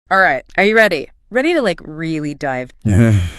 All right. Are you ready? Ready to like really dive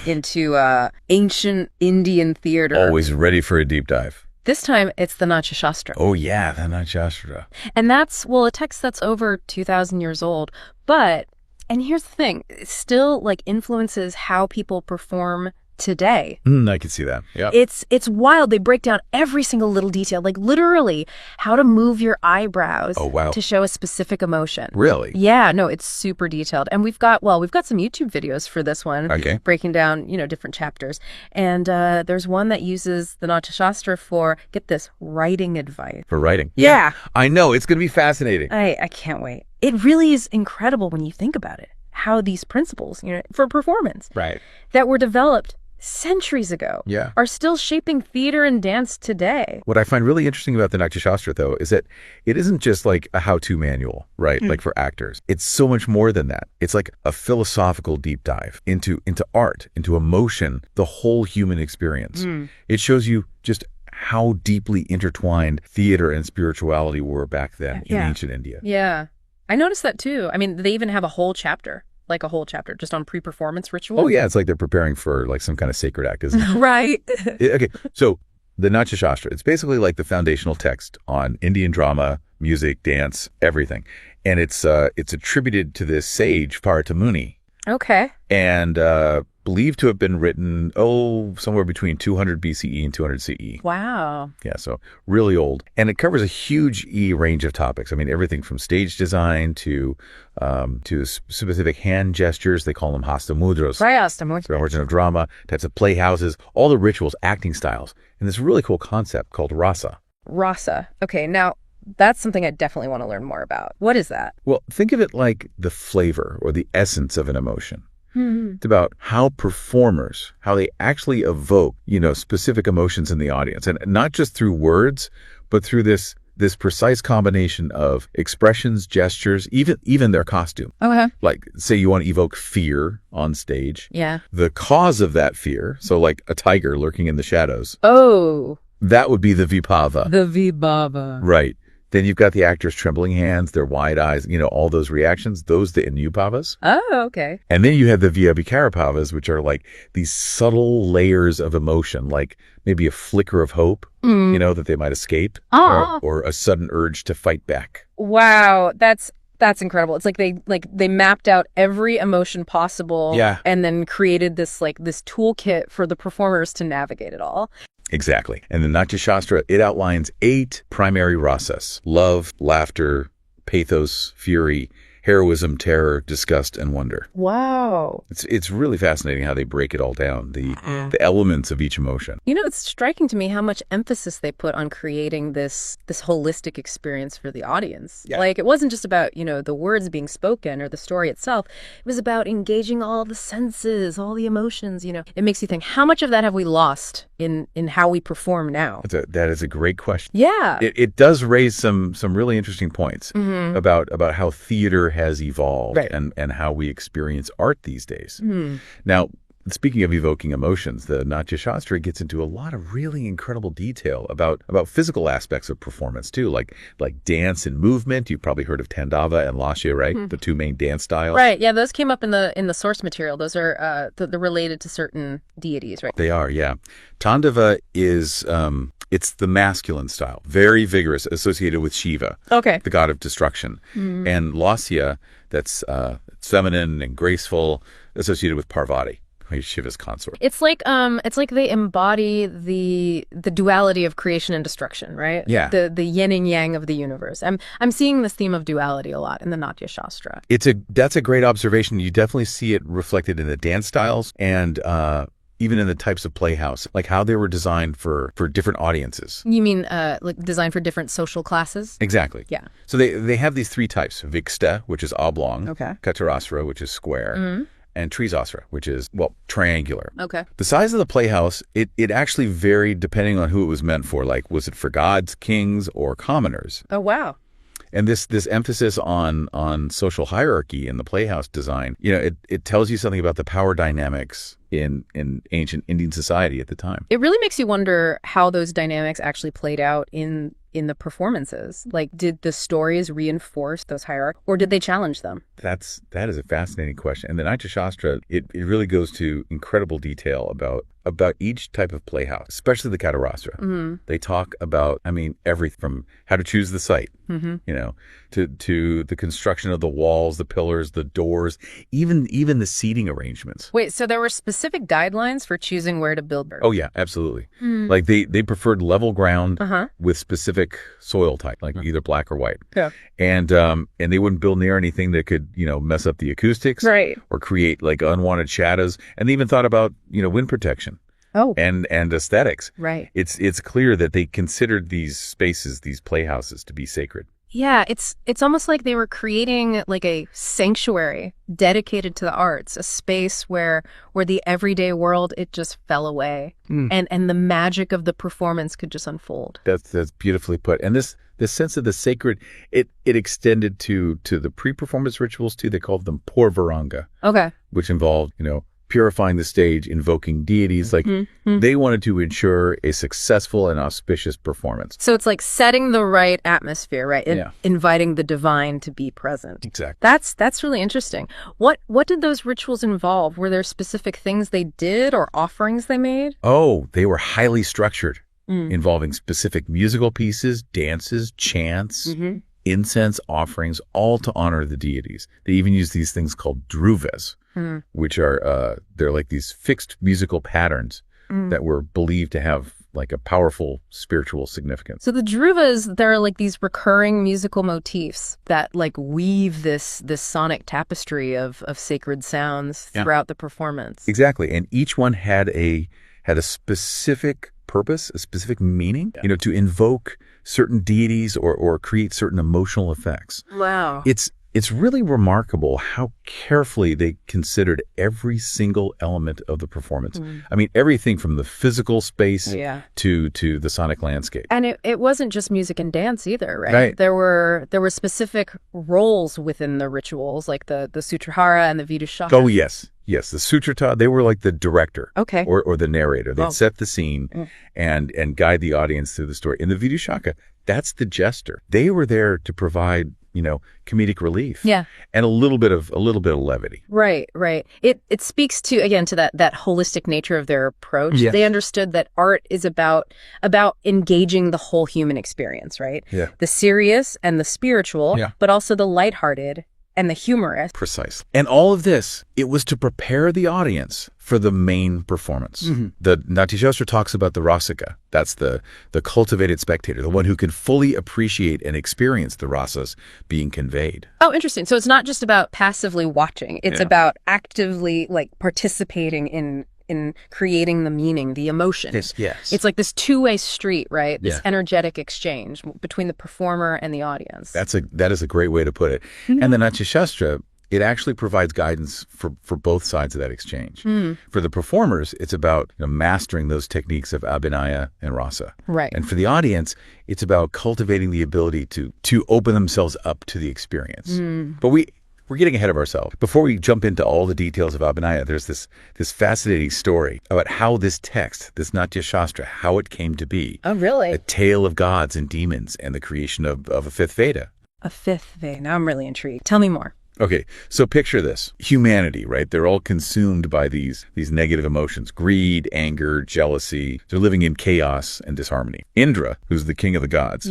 into ancient Indian theater? Always ready for a deep dive. This time it's the Natyashastra. Oh yeah, the Natyashastra. And that's, well, a text that's over 2,000 years old. But, and here's the thing, it still like influences how people perform today. I can see that. Yeah. It's wild. They break down every single little detail, like literally how to move your eyebrows to show a specific emotion. Really? Yeah, no, it's super detailed. And we've got some YouTube videos for this one, breaking down, different chapters. And there's one that uses the Natyashastra for, get this, writing advice. For writing? Yeah. I know. It's going to be fascinating. I can't wait. It really is incredible when you think about it, how these principles, for performance that were developed centuries ago are still shaping theater and dance today. What I find really interesting about the Natyashastra, though, is that it isn't just like a how-to manual, right? Like for actors. It's so much more than that. It's like a philosophical deep dive into art, into emotion, the whole human experience. It shows you just how deeply intertwined theater and spirituality were back then in ancient India. Yeah. I noticed that too. I mean, they even have a whole chapter just on pre-performance ritual. Oh yeah, it's like they're preparing for like some kind of sacred act, isn't it? Right. Okay, so the Natyashastra, it's basically like the foundational text on Indian drama, music, dance, everything. And it's attributed to this sage, Bharata Muni. Okay. And believed to have been written, somewhere between 200 BCE and 200 CE. Wow. Yeah, so really old. And it covers a huge range of topics. I mean, everything from stage design to specific hand gestures. They call them hasta mudras. Right, hasta mudras. The origin of drama, types of playhouses, all the rituals, acting styles, and this really cool concept called rasa. Rasa. Okay, now that's something I definitely want to learn more about. What is that? Well, think of it like the flavor or the essence of an emotion. It's about how performers, how they actually evoke, specific emotions in the audience. And not just through words, but through this precise combination of expressions, gestures, even their costume. Okay. Like, say you want to evoke fear on stage. Yeah. The cause of that fear, so like a tiger lurking in the shadows. Oh. That would be the vibhava. The vibhava. Right. Then you've got the actors' trembling hands, their wide eyes, all those reactions, those the anubhavas. Oh, okay. And then you have the vyabhikarabhavas, which are like these subtle layers of emotion, like maybe a flicker of hope, that they might escape, or a sudden urge to fight back. Wow, that's incredible. It's like they mapped out every emotion possible and then created this toolkit for the performers to navigate it all. Exactly. And the Natyashastra, it outlines 8 primary rasas: love, laughter, pathos, fury, heroism, terror, disgust, and wonder. Wow. It's really fascinating how they break it all down, the elements of each emotion. It's striking to me how much emphasis they put on creating this holistic experience for the audience. Yeah. Like, it wasn't just about, the words being spoken or the story itself. It was about engaging all the senses, all the emotions, It makes you think, how much of that have we lost in how we perform now? That is a great question. Yeah. It does raise some really interesting points about how theater has evolved and how we experience art these days. Now, speaking of evoking emotions, the Natyashastra gets into a lot of really incredible detail about physical aspects of performance too, like dance and movement. You've probably heard of Tandava and Lasya, right? The 2 main dance styles. Right. Yeah, those came up in the source material. Those are they're related to certain deities, right? They are, yeah. Tandava is it's the masculine style, very vigorous, associated with Shiva, the god of destruction. And Lasya, that's feminine and graceful, associated with Parvati, Shiva's consort. It's like they embody the duality of creation and destruction, right? Yeah. The yin and yang of the universe. I'm seeing this theme of duality a lot in the Natyashastra. That's a great observation. You definitely see it reflected in the dance styles and even in the types of playhouse, like how they were designed for different audiences. You mean like designed for different social classes? Exactly. Yeah. So they have these 3 types: Viksta, which is oblong, Katarasra, which is square, and Trisasra, which is, triangular. Okay. The size of the playhouse, it actually varied depending on who it was meant for. Like, was it for gods, kings, or commoners? Oh, wow. And this emphasis on social hierarchy in the playhouse design, it tells you something about the power dynamics in ancient Indian society at the time. It really makes you wonder how those dynamics actually played out in in the performances? Like, did the stories reinforce those hierarchies, or did they challenge them? That is a fascinating question. And the Natyashastra, it really goes to incredible detail about each type of playhouse, especially the Katarastra. Mm-hmm. They talk about, everything from how to choose the site, to the construction of the walls, the pillars, the doors, even the seating arrangements. Wait, so there were specific guidelines for choosing where to build? Oh yeah, absolutely. Mm. Like they preferred level ground with specific soil type, like either black or white. Yeah. And they wouldn't build near anything that could, mess up the acoustics, right, or create like unwanted shadows. And they even thought about, wind protection. Oh. And aesthetics. Right. It's clear that they considered these spaces, these playhouses, to be sacred. Yeah, it's almost like they were creating like a sanctuary dedicated to the arts, a space where the everyday world, it just fell away, and the magic of the performance could just unfold. That's beautifully put. And this sense of the sacred, it extended to the pre-performance rituals too. They called them purvaranga. Okay. Which involved, purifying the stage, invoking deities. Like they wanted to ensure a successful and auspicious performance. So it's like setting the right atmosphere, right? Inviting the divine to be present. Exactly. That's really interesting. What did those rituals involve? Were there specific things they did or offerings they made? Oh, they were highly structured, involving specific musical pieces, dances, chants, incense offerings, all to honor the deities. They even used these things called druvas, which are they're like these fixed musical patterns that were believed to have like a powerful spiritual significance. So the druvas, they're like these recurring musical motifs that like weave this sonic tapestry of sacred sounds throughout the performance. Exactly, and each one had a specific purpose, a specific meaning, to invoke certain deities or create certain emotional effects. Wow. It's really remarkable how carefully they considered every single element of the performance. Everything from the physical space to the sonic landscape. And it wasn't just music and dance either, right? There were specific roles within the rituals, like the Sutrahara and the Vidushaka. Oh, yes. Yes, the Sutrata, they were like the director or the narrator. They'd set the scene and guide the audience through the story. In the Vidushaka, that's the jester. They were there to provide, comedic relief. Yeah. And a little bit of levity. Right. It speaks to that holistic nature of their approach. Yes. They understood that art is about engaging the whole human experience, right? Yeah. The serious and the spiritual, but also the lighthearted and the humorous. Precisely. And all of this, it was to prepare the audience for the main performance. The Natyashastra talks about the rasika. That's the cultivated spectator, the one who can fully appreciate and experience the rasas being conveyed. Oh, interesting. So it's not just about passively watching. It's about actively like participating in creating the meaning, the emotion. Yes. It's like this two-way street, right? This energetic exchange between the performer and the audience. That is a great way to put it. And the Natyashastra, it actually provides guidance for both sides of that exchange. For the performers, it's about mastering those techniques of abhinaya and rasa. Right. And for the audience, it's about cultivating the ability to open themselves up to the experience. But we're getting ahead of ourselves. Before we jump into all the details of abhinaya, there's this fascinating story about how this text, this Natyashastra, how it came to be. Oh, really? A tale of gods and demons and the creation of a fifth Veda. A fifth Veda. Now I'm really intrigued. Tell me more. Okay, so picture this. Humanity, right? They're all consumed by these negative emotions. Greed, anger, jealousy. They're living in chaos and disharmony. Indra, who's the king of the gods,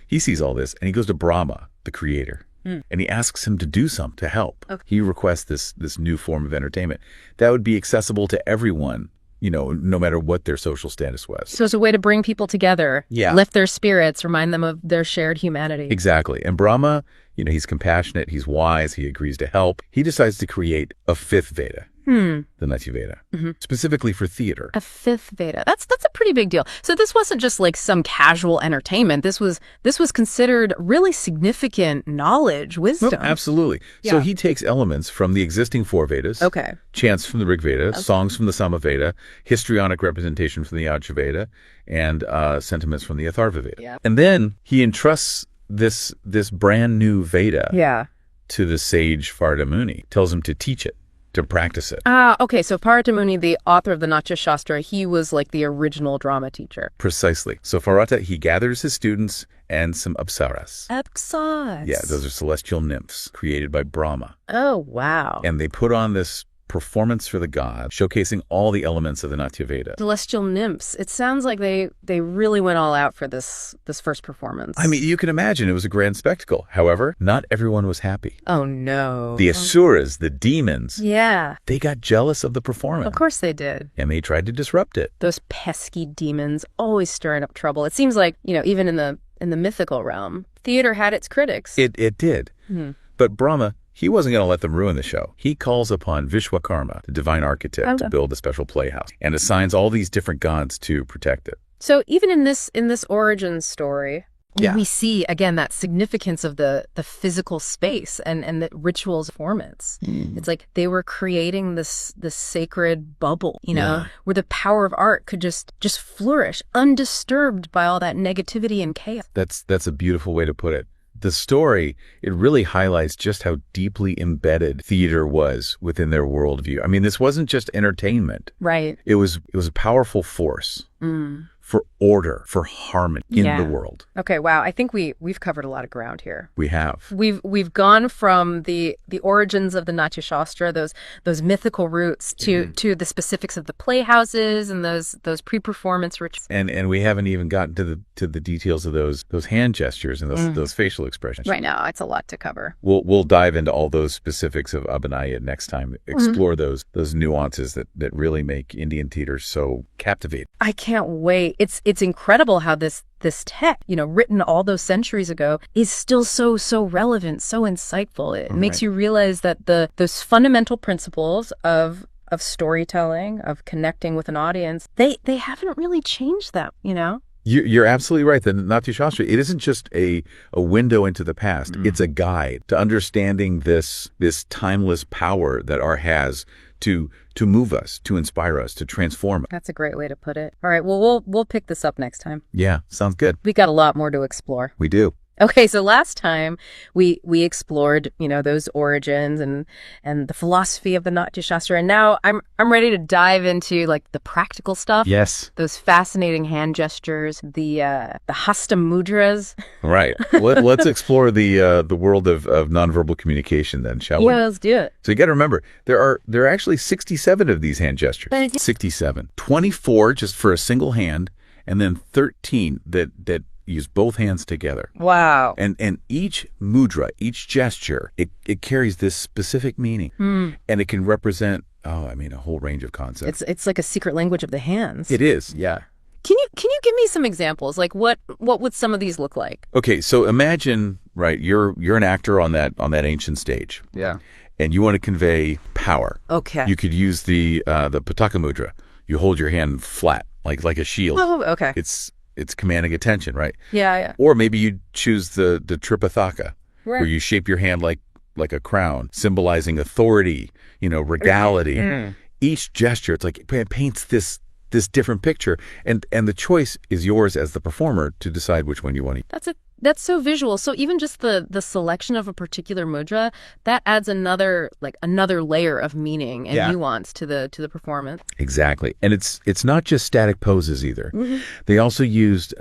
he sees all this and he goes to Brahma, the creator. And he asks him to do something to help. Okay. He requests this new form of entertainment that would be accessible to everyone, no matter what their social status was. So it's a way to bring people together, lift their spirits, remind them of their shared humanity. Exactly. And Brahma, he's compassionate, he's wise, he agrees to help. He decides to create a fifth Veda. The Natya Veda, specifically for theater. A fifth Veda. That's a pretty big deal. So this wasn't just like some casual entertainment. This was considered really significant knowledge, wisdom. Oh, absolutely. Yeah. So he takes elements from the existing four Vedas. Okay. Chants from the Rig Veda, songs from the Sama Veda, histrionic representation from the Yajur Veda, and sentiments from the Atharva Veda. Yeah. And then he entrusts this brand new Veda to the sage Varda Muni, tells him to teach it. to practice it. Okay, so Bharata Muni, the author of the Natyashastra, he was like the original drama teacher. Precisely. So Bharata, he gathers his students and some apsaras. Apsaras? Yeah, those are celestial nymphs created by Brahma. Oh, wow. And they put on this performance for the gods, showcasing all the elements of the Natya Veda. Celestial nymphs. It sounds like they really went all out for this first performance. I mean, you can imagine it was a grand spectacle. However, not everyone was happy. Oh, no. The asuras, the demons, yeah, they got jealous of the performance. Of course they did. And they tried to disrupt it. Those pesky demons always stirring up trouble. It seems like, even in the mythical realm, theater had its critics. It did. But Brahma, he wasn't going to let them ruin the show. He calls upon Vishwakarma, the divine architect, to build a special playhouse and assigns all these different gods to protect it. So even in this origin story, we see, again, that significance of the physical space and the rituals performance. It's like they were creating this sacred bubble, where the power of art could just flourish undisturbed by all that negativity and chaos. That's a beautiful way to put it. The story, it really highlights just how deeply embedded theater was within their worldview. I mean, this wasn't just entertainment. Right. It was a powerful force for order, for harmony in the world. Okay, wow. I think we've covered a lot of ground here. We have. We've gone from the origins of the Natyashastra, those mythical roots, to the specifics of the playhouses and those pre-performance rituals. And we haven't even gotten to the details of those hand gestures and those facial expressions. Right now, it's a lot to cover. We'll dive into all those specifics of Abhinaya next time. Explore those nuances that really make Indian theater so captivating. I can't wait. It's incredible how this text, written all those centuries ago, is still so relevant, so insightful. It makes you realize that those fundamental principles of storytelling, of connecting with an audience, they haven't really changed them, You're absolutely right. The Natyashastra, it isn't just a window into the past. It's a guide to understanding this timeless power that art has to move us, to inspire us, to transform us. That's a great way to put it. All right, well, we'll pick this up next time. Yeah, sounds good. We got a lot more to explore. We do. Okay, so last time we explored, those origins and the philosophy of the Natyashastra, and now I'm ready to dive into like the practical stuff. Yes. Those fascinating hand gestures, the hasta mudras. Right. Let's explore the world of nonverbal communication then, shall we? Yeah, let's do it. So you got to remember, there are actually 67 of these hand gestures. 67. 24 just for a single hand, and then 13 that use both hands together. Wow. And each mudra, each gesture, it carries this specific meaning. And it can represent, a whole range of concepts. It's like a secret language of the hands. It is, yeah. Can you give me some examples? Like what would some of these look like? Okay, so imagine, right, you're an actor on that ancient stage. Yeah. And you want to convey power. Okay. You could use the Pataka mudra. You hold your hand flat, like a shield. Oh, okay. It's commanding attention, right? Yeah. Or maybe you choose the Tripithaka, right, where you shape your hand like a crown, symbolizing authority, regality. Each gesture, it's like it paints this different picture, and the choice is yours as the performer to decide which one you want to use. That's so visual. So even just the selection of a particular mudra, that adds another layer of meaning and nuance to the performance. Exactly. And it's not just static poses either. They also used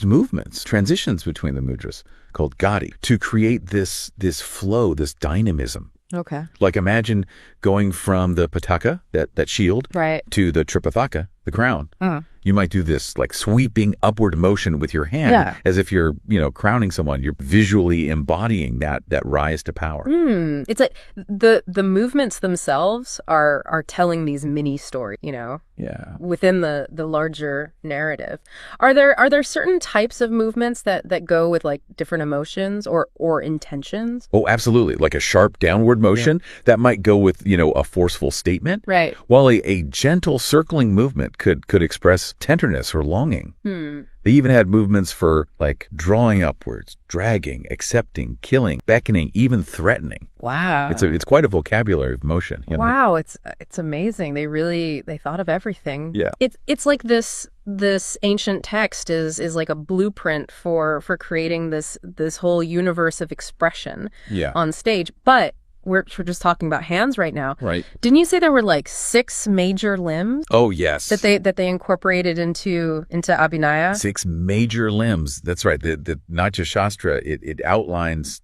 movements, transitions between the mudras called gadi to create this flow, this dynamism. Okay. Like imagine going from the pataka, that shield, right, to the tripithaka, the crown. You might do this like sweeping upward motion with your hand, as if you're, crowning someone. You're visually embodying that rise to power. It's like the movements themselves are telling these mini stories, within the larger narrative. Are there certain types of movements that go with like different emotions or intentions? Oh, absolutely. Like a sharp downward motion that might go with, a forceful statement. Right. While a gentle circling movement could express tenderness or longing. They even had movements for like drawing upwards, dragging, accepting, killing, beckoning, even threatening. Wow. It's quite a vocabulary of motion. Wow, it's amazing. They thought of everything. Yeah. It's like this ancient text is like a blueprint for creating this whole universe of expression on stage. But we're just talking about hands right now. Right. Didn't you say there were like 6 major limbs? Oh, yes. That they incorporated into Abhinaya? 6 major limbs. That's right. The Natyashastra, it outlines,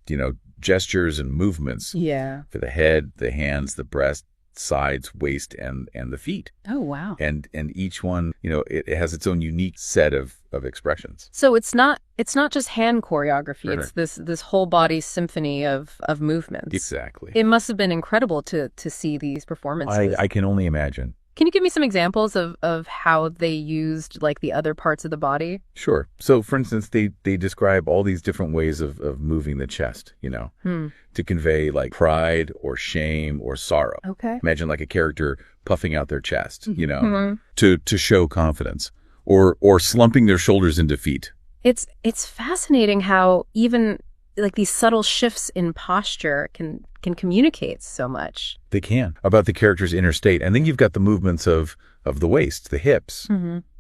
gestures and movements. Yeah. For the head, the hands, the breast, sides, waist, and the feet. Oh, wow. And each one, it has its own unique set of expressions. So it's not just hand choreography. Right. It's this whole body symphony of movements. Exactly. It must have been incredible to see these performances. I can only imagine. Can you give me some examples of how they used like the other parts of the body? Sure. So, for instance, they describe all these different ways of moving the chest, to convey like pride or shame or sorrow. Okay. Imagine like a character puffing out their chest, to show confidence, or slumping their shoulders in defeat. It's fascinating how even like these subtle shifts in posture can communicate so much. They can, about the character's inner state. And then you've got the movements of the waist, the hips,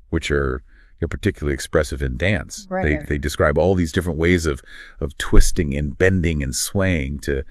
which are particularly expressive in dance. Right. They describe all these different ways of twisting and bending and swaying to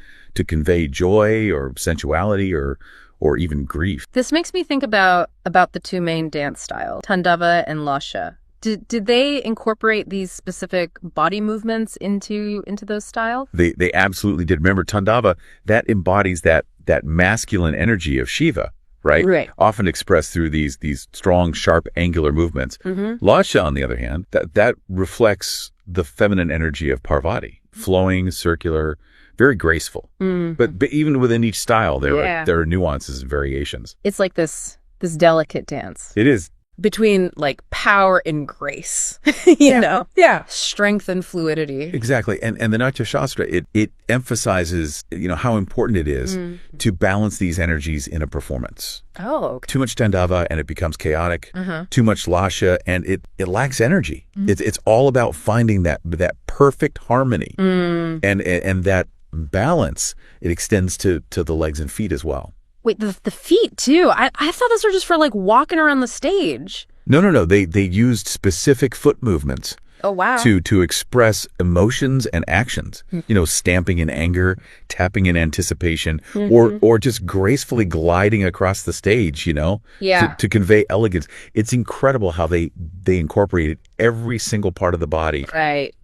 convey joy or sensuality or even grief. This makes me think about the 2 main dance styles, Tandava and Lasha. Did they incorporate these specific body movements into those styles? They absolutely did. Remember, Tandava, that embodies that masculine energy of Shiva, right? Right. Often expressed through these strong, sharp, angular movements. Lasha, on the other hand, that reflects the feminine energy of Parvati, flowing, circular, very graceful. But even within each style, there are nuances and variations. It's like this delicate dance. It is. Between like power and grace, you know? Yeah. Strength and fluidity. Exactly. And the Natyashastra, it emphasizes, how important it is to balance these energies in a performance. Oh, okay. Too much Tandava and it becomes chaotic. Too much Lasha and it lacks energy. It's all about finding that perfect harmony. And that balance, it extends to the legs and feet as well. Wait, the feet too? I thought those were just for like walking around the stage. No. They used specific foot movements. Oh, wow. To express emotions and actions. Stamping in anger, tapping in anticipation, or just gracefully gliding across the stage, to convey elegance. It's incredible how they incorporated every single part of the body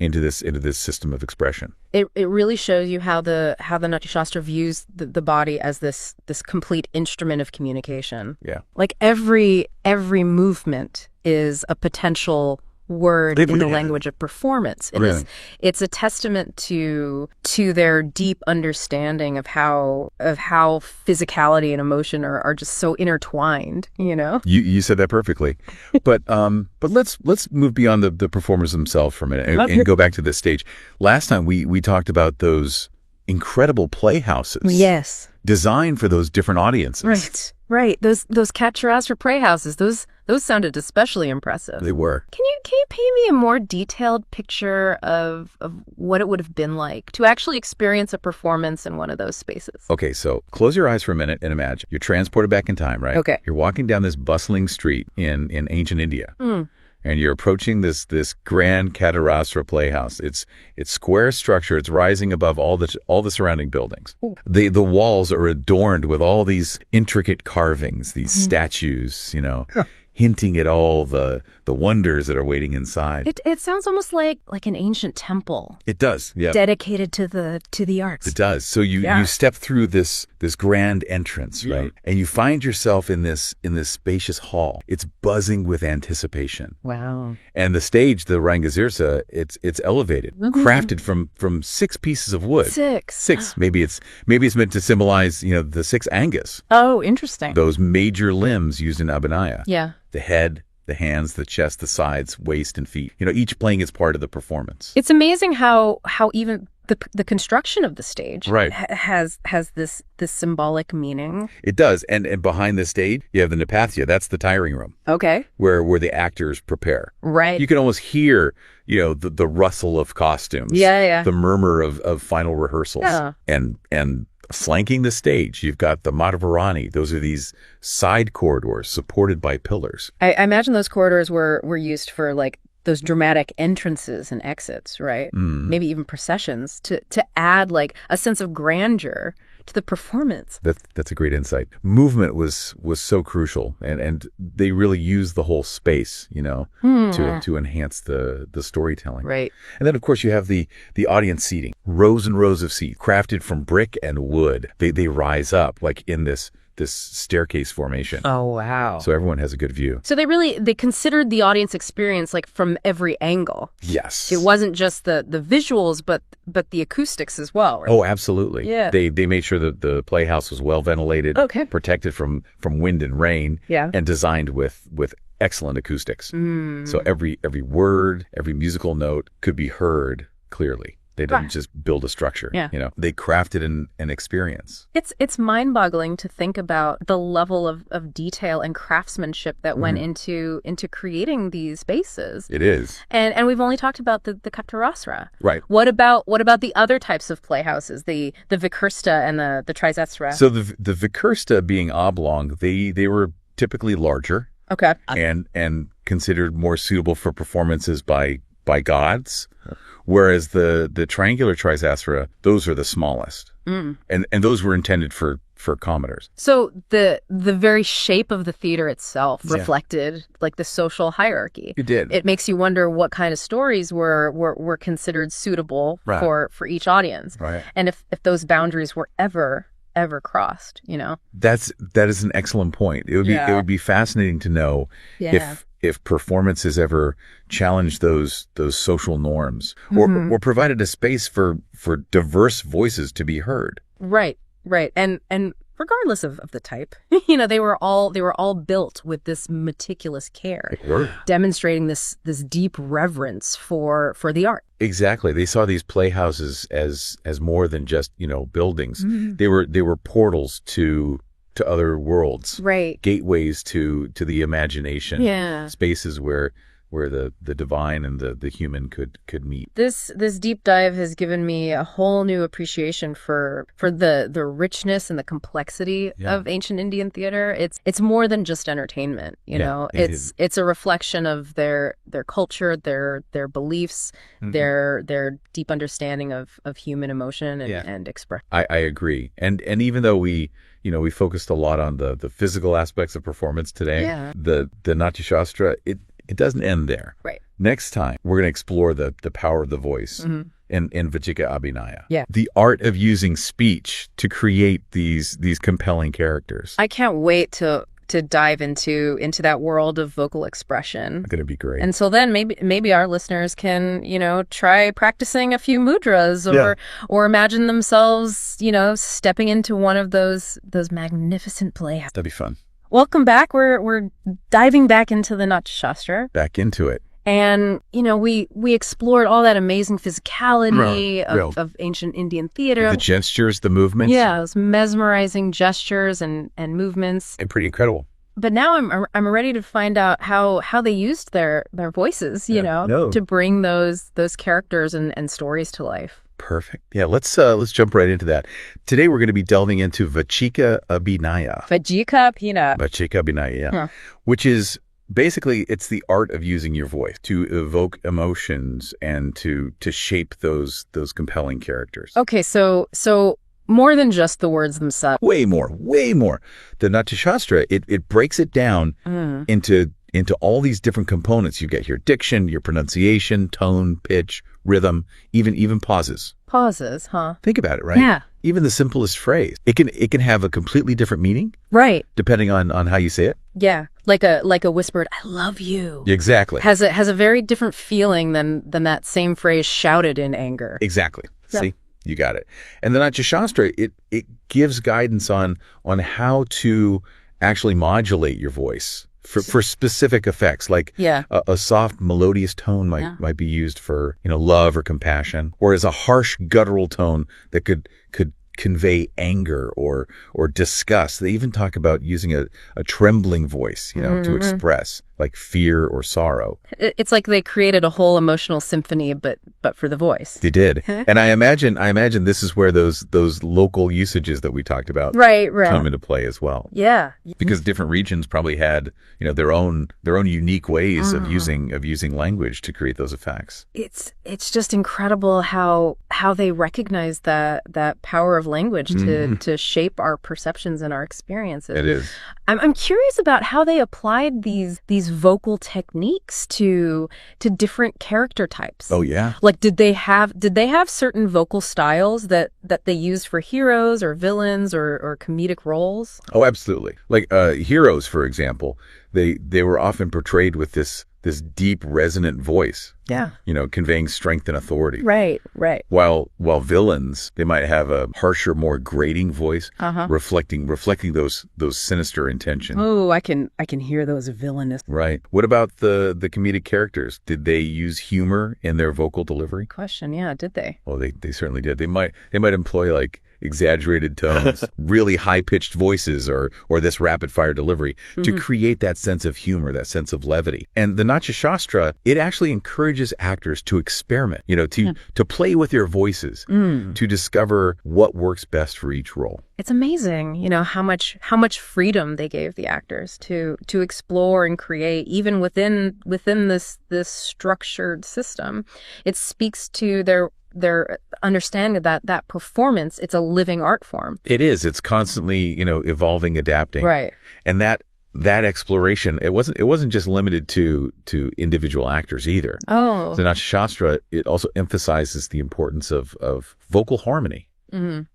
into this system of expression. It really shows you how the Natyashastra views the body as this complete instrument of communication. Yeah. Like every movement is a potential word in the language of performance. It's a testament to their deep understanding of how physicality and emotion are just so intertwined, You said that perfectly. But let's move beyond the performers themselves for a minute and go back to this stage. Last time we talked about those incredible playhouses. Yes. Designed for those different audiences. Right. Those Natyashastra playhouses, those sounded especially impressive. They were. Can you paint me a more detailed picture of what it would have been like to actually experience a performance in one of those spaces? Okay, so close your eyes for a minute and imagine you're transported back in time, right? Okay. You're walking down this bustling street in ancient India. And you're approaching this grand Natyashastra playhouse. It's square structure. It's rising above all the surrounding buildings. The walls are adorned with all these intricate carvings, these statues, hinting at all the wonders that are waiting inside. It sounds almost like an ancient temple. It does, yeah. Dedicated to the arts. It does. So you step through this grand entrance, right? And you find yourself in this spacious hall. It's buzzing with anticipation. Wow. And the stage, the Rangazirsa, it's elevated, crafted from 6 pieces of wood. 6. Maybe it's meant to symbolize, the 6 angas. Oh, interesting. Those major limbs used in Abhinaya. Yeah. The head, the hands, the chest, the sides, waist, and feet. Each playing its part of the performance. It's amazing how even the construction of the stage has this symbolic meaning. It does. And behind the stage, you have the Napathya. That's the tiring room. Okay. Where the actors prepare. Right. You can almost hear, the rustle of costumes. Yeah. The murmur of final rehearsals. Yeah. And flanking the stage, you've got the Madhavarani. Those are these side corridors supported by pillars. I imagine those corridors were used for like those dramatic entrances and exits, right? Maybe even processions to add like a sense of grandeur to the performance. That's a great insight. Movement was so crucial, and they really used the whole space, to enhance the storytelling. Right. And then, of course, you have the audience seating. Rows and rows of seats, crafted from brick and wood. They rise up like in this staircase formation. Oh, wow. So everyone has a good view. So they considered the audience experience like from every angle. Yes. It wasn't just the visuals, but the acoustics as well. Right? Oh, absolutely. Yeah. They made sure that the playhouse was well ventilated, protected from wind and rain, and designed with excellent acoustics. So every word, every musical note could be heard clearly. They didn't just build a structure. Yeah. They crafted an experience. It's mind-boggling to think about the level of detail and craftsmanship that went into creating these spaces. It is. And we've only talked about the Natyashastra. Right. What about the other types of playhouses, the Vikursta and the treitise? So the Vikursta being oblong, they were typically larger. Okay. And considered more suitable for performances by gods. Whereas the triangular treitise, those are the smallest. And those were intended for commoners. So the very shape of the theater itself reflected like the social hierarchy. It did. It makes you wonder what kind of stories were considered suitable for each audience. Right. And if those boundaries were ever crossed, That is an excellent point. It would be fascinating to know if performances ever challenged those social norms or provided a space for diverse voices to be heard. Right. And regardless of the type, they were all built with this meticulous care, demonstrating this deep reverence for the art. Exactly. They saw these playhouses as more than just, buildings. They were portals to other worlds, right? Gateways to the imagination, spaces where the divine and the human could meet. This deep dive has given me a whole new appreciation for the richness and the complexity of ancient Indian theater. It's more than just entertainment, It's a reflection of their culture, their beliefs, their deep understanding of human emotion and expression. I agree. And even though we focused a lot on the physical aspects of performance today, the Natyashastra, it doesn't end there. Right. Next time, we're going to explore the power of the voice in Vajika Abhinaya. Yeah. The art of using speech to create these compelling characters. I can't wait to dive into that world of vocal expression. It's going to be great. Until then, maybe our listeners can, try practicing a few mudras or imagine themselves, stepping into one of those magnificent playhouses. That'd be fun. Welcome back. We're diving back into the Natyashastra. Back into it. And, we explored all that amazing physicality of ancient Indian theater. The gestures, the movements. Yeah, those mesmerizing gestures and movements. And pretty incredible. But now I'm ready to find out how they used their voices, to bring those characters and stories to life. Perfect. Yeah, let's jump right into that. Today we're going to be delving into Vajika Abhinaya. Vajika Abhinaya, yeah. Which is basically, it's the art of using your voice to evoke emotions and to shape those compelling characters. Okay, so more than just the words themselves. Way more. The Natyashastra, it breaks it down into all these different components you get here. Diction, your pronunciation, tone, pitch, rhythm, even pauses. Pauses, huh? Think about it, right? Yeah. Even the simplest phrase. It can have a completely different meaning. Right. Depending on how you say it. Yeah. Like a whispered, I love you. Exactly. Has a very different feeling than that same phrase shouted in anger. Exactly. Yeah. See? You got it. And the Natyashastra, it gives guidance on how to actually modulate your voice for specific effects, like a soft melodious tone might be used for love or compassion, whereas a harsh guttural tone that could convey anger or disgust. They even talk about using a trembling voice to express, like fear or sorrow. It's like they created a whole emotional symphony, but for the voice. They did. And I imagine this is where those local usages that we talked about come into play as well. Yeah. Because different regions probably had, their own unique ways of using language to create those effects. It's just incredible how they recognize that power of language to shape our perceptions and our experiences. It is. I'm curious about how they applied these vocal techniques to different character types. Oh yeah. Like did they have certain vocal styles that they used for heroes or villains or comedic roles? Oh, absolutely. Like heroes, for example, they were often portrayed with this deep resonant voice. Yeah. Conveying strength and authority. Right. While villains, they might have a harsher, more grating voice, reflecting those sinister intentions. Oh, I can hear those villainous. Right. What about the comedic characters? Did they use humor in their vocal delivery? Question, yeah, did they? Well, they certainly did. They might employ like exaggerated tones, really high-pitched voices, or this rapid-fire delivery to create that sense of humor, that sense of levity. And the Natyashastra, it actually encourages actors to experiment, to play with their voices, to discover what works best for each role. It's amazing, how much freedom they gave the actors to explore and create, even within this structured system. It speaks to their understanding that performance, it's a living art form. It is. It's constantly, evolving, adapting. Right. And that exploration, it wasn't just limited to individual actors either. Oh. The Natyashastra, it also emphasizes the importance of vocal harmony.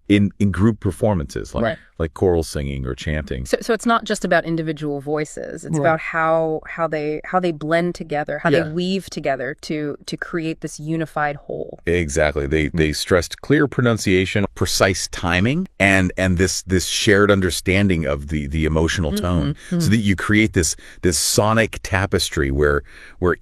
In group performances, like choral singing or chanting. So it's not just about individual voices. It's about how they blend together, how they weave together to create this unified whole. Exactly. They stressed clear pronunciation, precise timing, and this shared understanding of the emotional tone, so that you create this sonic tapestry where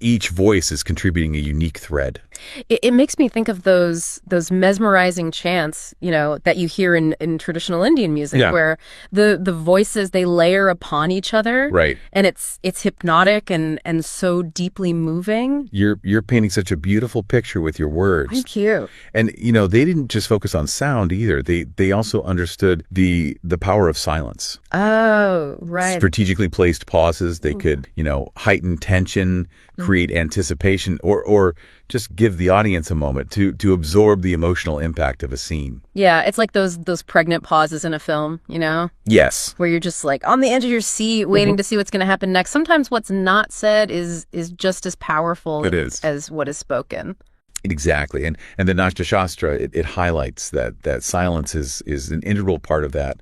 each voice is contributing a unique thread. It makes me think of those mesmerizing chants, that you hear in traditional Indian music, where the voices, they layer upon each other. Right. And it's hypnotic and so deeply moving. You're painting such a beautiful picture with your words. Thank you. And they didn't just focus on sound either. They also understood the power of silence. Oh, right. Strategically placed pauses, they could, heighten tension, create anticipation, or just give the audience a moment to absorb the emotional impact of a scene. Yeah, it's like those pregnant pauses in a film, Yes. Where you're just like on the edge of your seat waiting to see what's going to happen next. Sometimes what's not said is just as powerful as what is spoken. Exactly. And the Natyashastra, it highlights that silence is an integral part of that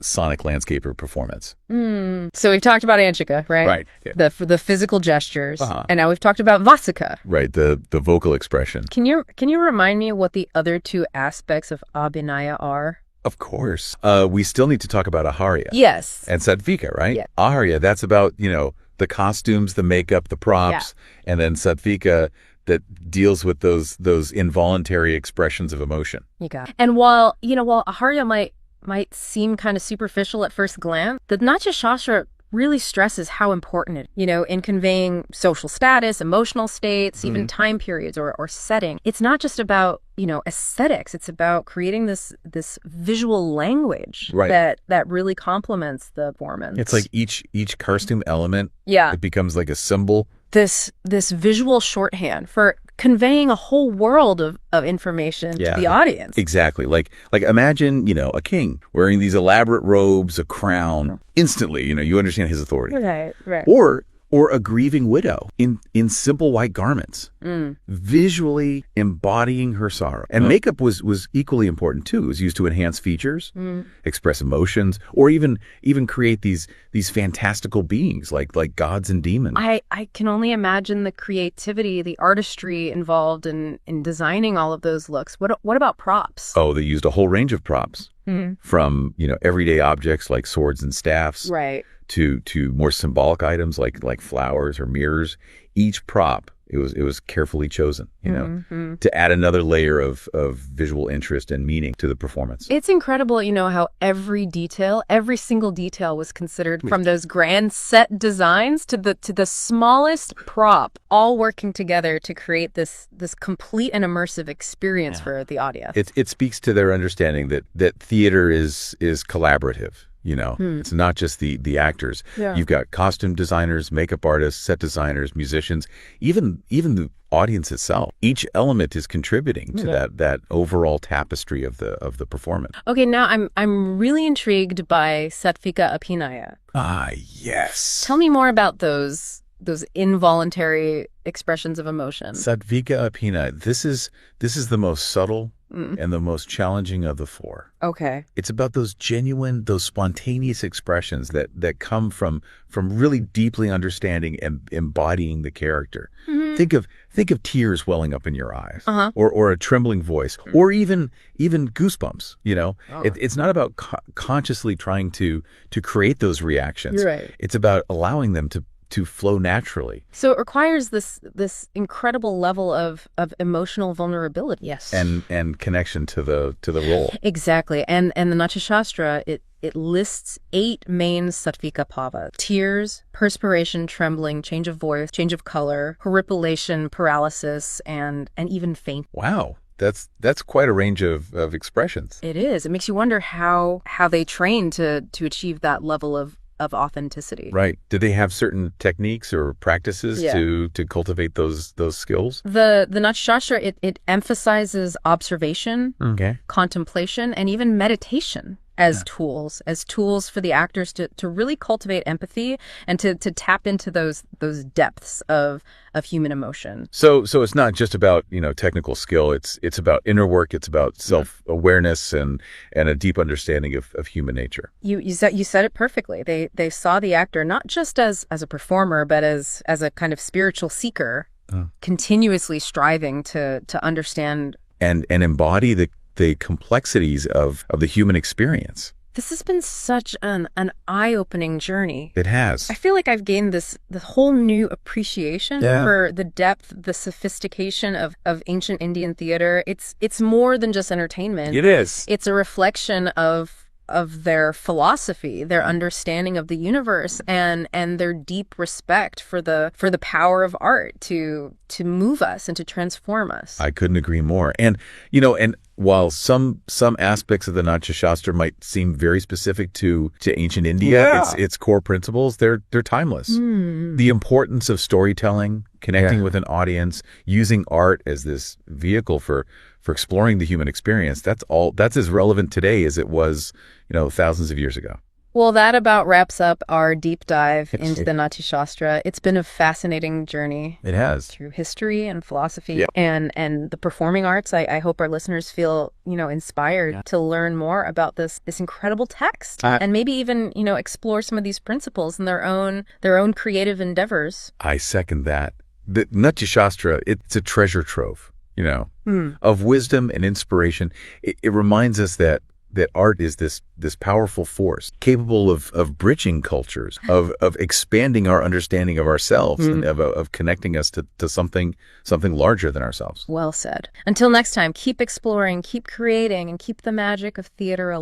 sonic landscape of performance. So we've talked about Anchika, right? Right. Yeah. The physical gestures. And now we've talked about Vasika. Right, the vocal expression. Can you remind me what the other two aspects of Abhinaya are? Of course. We still need to talk about Aharya. Yes. And Sattvika, right? Yeah. Aharya, that's about, the costumes, the makeup, the props, and then Sattvika, that deals with those involuntary expressions of emotion. You got it. And while Aharya might seem kind of superficial at first glance, the Natyashastra really stresses how important it is, in conveying social status, emotional states, even time periods or setting. It's not just about, aesthetics. It's about creating this visual language that really complements the performance. It's like each costume element, it becomes like a symbol. This visual shorthand for conveying a whole world of information to the audience. Exactly. Like imagine, a king wearing these elaborate robes, a crown. Instantly, you understand his authority. Right. Or a grieving widow in simple white garments, visually embodying her sorrow. And makeup was equally important too. It was used to enhance features, express emotions, or even create these fantastical beings like gods and demons. I can only imagine the creativity, the artistry involved in designing all of those looks. What about props? Oh, they used a whole range of props, from everyday objects like swords and staffs, right, to more symbolic items like flowers or mirrors. Each prop It was carefully chosen, to add another layer of visual interest and meaning to the performance. It's incredible, how every single detail was considered, from those grand set designs to the smallest prop, all working together to create this complete and immersive experience for the audience. It speaks to their understanding that theater is collaborative. It's not just the actors. Yeah. You've got costume designers, makeup artists, set designers, musicians, even the audience itself. Each element is contributing to that overall tapestry of the performance. Okay, now I'm really intrigued by Sattvika Abhinaya. Ah, yes. Tell me more about those involuntary expressions of emotion. Sattvika Abhinaya. This is the most subtle and the most challenging of the four. Okay. It's about those genuine, those spontaneous expressions that come from really deeply understanding and embodying the character. Mm-hmm. Think of tears welling up in your eyes, or a trembling voice, or even goosebumps. It's not about consciously trying to create those reactions. You're right. It's about allowing them to flow naturally. So it requires this incredible level of emotional vulnerability. Yes. And connection to the role. Exactly. And the Natyashastra, it lists 8 main sattvika bhava: tears, perspiration, trembling, change of voice, change of color, horripilation, paralysis, and even faint. Wow. That's quite a range of expressions. It is. It makes you wonder how they train to achieve that level of authenticity. Right. Do they have certain techniques or practices to cultivate those skills? The Natyashastra, it emphasizes observation, contemplation, and even meditation as tools for the actors to really cultivate empathy and to tap into those depths of human emotion. So it's not just about technical skill. It's about inner work. It's about self-awareness and a deep understanding of human nature. You said it perfectly. They saw the actor not just as a performer, but as a kind of spiritual seeker, continuously striving to understand and embody the complexities of the human experience. This has been such an eye-opening journey. It has. I feel like I've gained this whole new appreciation for the depth, the sophistication of ancient Indian theater. It's more than just entertainment. It is. It's a reflection of their philosophy, their understanding of the universe, and their deep respect for the power of art to move us and to transform us. I couldn't agree more. And while some aspects of the Natyashastra might seem very specific to ancient India, its core principles, they're timeless. The importance of storytelling, connecting with an audience, using art as this vehicle for exploring the human experience, that's as relevant today as it was, thousands of years ago. Well, that about wraps up our deep dive into the Natyashastra. It's been a fascinating journey. It has. Through history and philosophy and the performing arts. I hope our listeners feel, inspired to learn more about this incredible text and maybe even, explore some of these principles in their own creative endeavors. I second that. The Natyashastra, it's a treasure trove, of wisdom and inspiration. It reminds us that art is this powerful force capable of bridging cultures, of expanding our understanding of ourselves and of connecting us to something larger than ourselves. Well said. Until next time, keep exploring, keep creating, and keep the magic of theater alive.